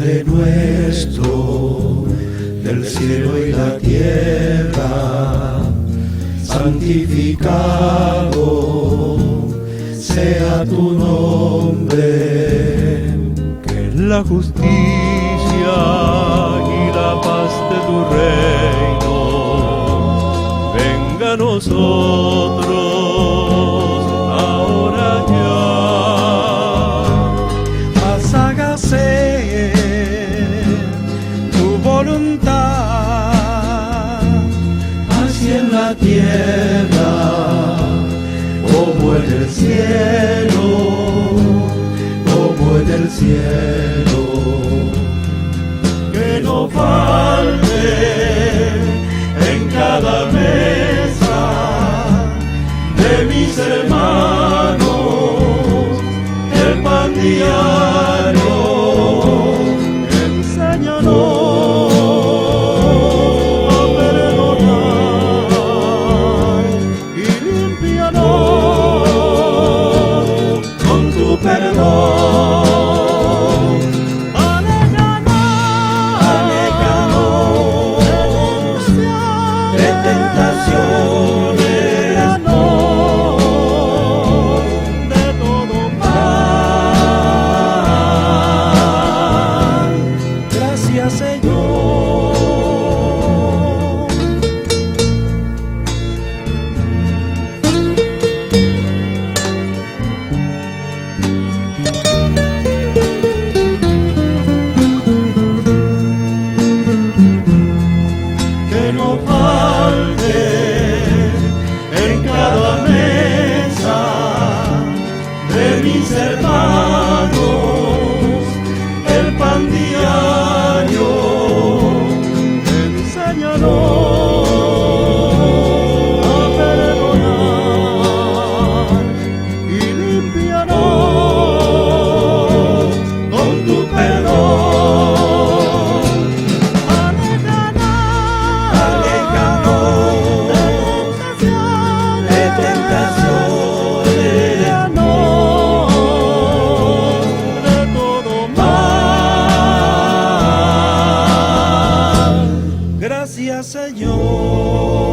Padre nuestro, del cielo y la tierra, santificado sea tu nombre. Que la justicia y la paz de tu reino venga a nosotros ahora ya. Hágase tu voluntad, así en la tierra como en el cielo, como en el cielo. Que no falte en cada mesa de mis hermanos el pan diario. Enséñanos a perdonar y límpianos con tu perdón. Aléjanos de tentaciones, de todo mal. Gracias, Señor. Que no falte en cada mesa de mis hermanos el pan diario. Enséñanos a perdonar y límpianos con tu perdón. Aléjanos de tentaciones, de todo mal. Gracias, Señor.